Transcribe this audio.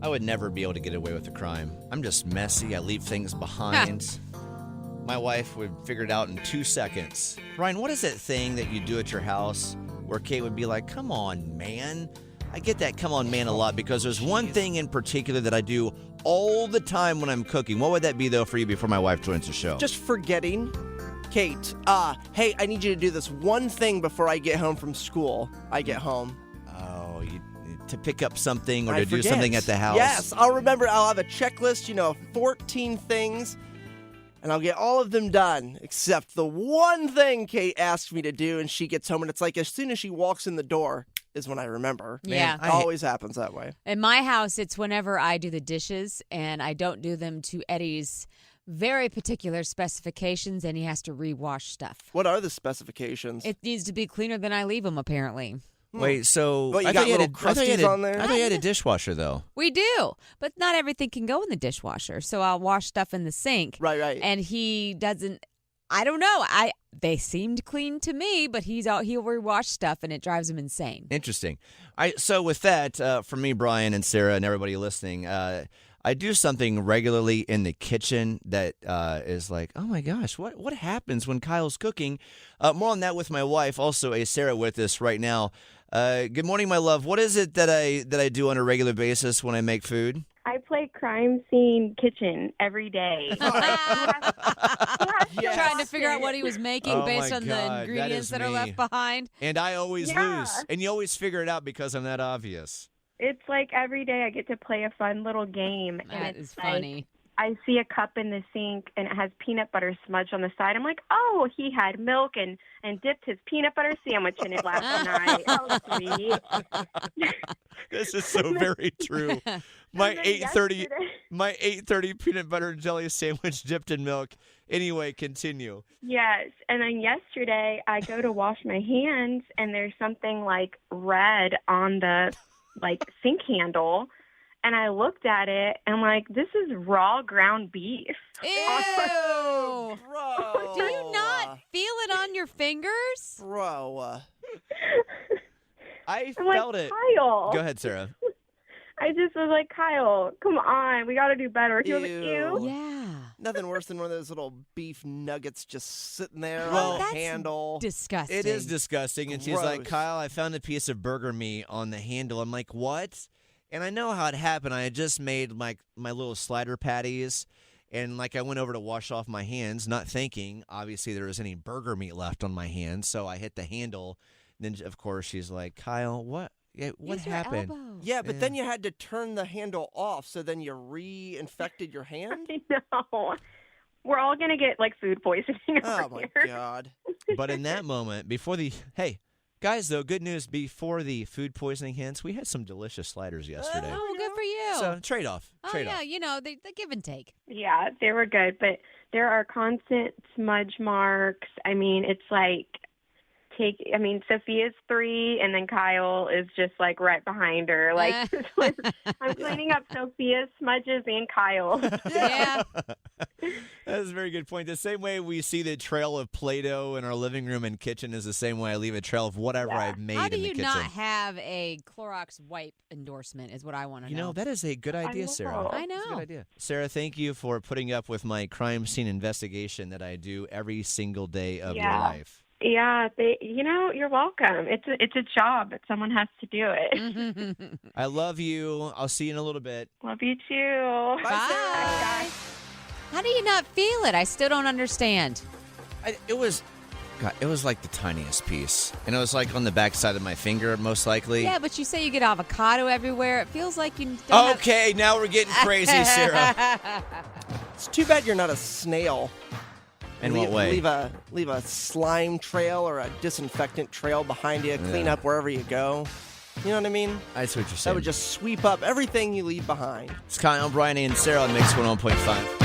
I would never be able to get away with a crime. I'm just messy. I leave things behind. My wife would figure it out in 2 seconds. Ryan, what is that thing that you do at your house where Kate would be like, come on, man? I get that come on, man, a lot because there's one thing in particular that I do all the time when I'm cooking. What would that be, though, for you before my wife joins the show? Just forgetting. Kate, hey, I need you to do this one thing before I get home from school. I get home. Oh, to pick up something or to do forget. something at the house? Yes, I'll remember. I'll have a checklist, 14 things, and I'll get all of them done except the one thing Kate asked me to do, and she gets home, and it's like as soon as she walks in the door is when I remember. Yeah. Man, it always happens that way. In my house, it's whenever I do the dishes, and I don't do them to Eddie's very particular specifications, and he has to rewash stuff. What are the specifications? It needs to be cleaner than I leave them, apparently. Wait, so Well, you I got thought you little crusties on there? I thought you had a dishwasher, though. We do, but not everything can go in the dishwasher, so I'll wash stuff in the sink. Right. And he doesn't. I don't know. They seemed clean to me, but he'll rewash stuff, and it drives him insane. Interesting. So with that, for me, Brian and Sarah and everybody listening, I do something regularly in the kitchen that is like, oh my gosh, what happens when Kyle's cooking? More on that with my wife, also a Sarah with us right now. Good morning, my love. What is it that I do on a regular basis when I make food? I play crime scene kitchen every day. Trying to figure out what he was making based on the ingredients that are left behind. And I always lose. And you always figure it out because I'm that obvious. It's like every day I get to play a fun little game. That and is funny. I see a cup in the sink, and it has peanut butter smudge on the side. I'm like, oh, he had milk and dipped his peanut butter sandwich in it last night. Oh, sweet. This is so very true. My 8:30 peanut butter and jelly sandwich dipped in milk. Anyway, continue. Yes, and then yesterday I go to wash my hands, and there's something like red on the sink handle. And I looked at it, and I'm like, this is raw ground beef. Ew! Bro. Do you not feel it on your fingers? Bro. I I'm felt like, it. Kyle. Go ahead, Sarah. I just was like, Kyle, come on. We got to do better. He was like, ew. Yeah. Nothing worse than one of those little beef nuggets just sitting there Well, on the that's handle. disgusting. It is disgusting. And she's like, Gross. Kyle, I found a piece of burger meat on the handle. I'm like, what? And I know how it happened. I had just made my little slider patties, and I went over to wash off my hands, not thinking, obviously, there was any burger meat left on my hands. So I hit the handle. And then, of course, she's like, Kyle, what Use your happened? elbow. Yeah, but then you had to turn the handle off, so then you reinfected your hand? I know. We're all going to get, food poisoning Oh, over my here. God. But in that moment, hey, guys, though, good news. Before the food poisoning hints, we had some delicious sliders yesterday. Oh, good for you. So trade-off. oh, Trade-off. yeah, they give and take. Yeah, they were good. But there are constant smudge marks. I mean, it's Sophia's 3, and then Kyle is just right behind her. I'm cleaning up Sophia's smudges and Kyle. Yeah. That's a very good point. The same way we see the trail of Play-Doh in our living room and kitchen is the same way I leave a trail of whatever I've made How do in the you kitchen. not have a Clorox wipe endorsement is what I want to know. That is a good idea, Sarah. I That's a know. good idea. Sarah, thank you for putting up with my crime scene investigation that I do every single day of your life. Yeah, you're welcome. It's a job, but someone has to do it. I love you. I'll see you in a little bit. Love you too. Bye. How do you not feel it? I still don't understand. It was like the tiniest piece. And it was on the backside of my finger, most likely. Yeah, but you say you get avocado everywhere. It feels like you don't Okay, now we're getting crazy, Sarah. It's too bad you're not a snail. In what way? Leave a slime trail or a disinfectant trail behind you. Clean up wherever you go. You know what I mean? I see what you're saying. That would just sweep up everything you leave behind. It's Kyle, Brian, and Sarah on Mix 101.5.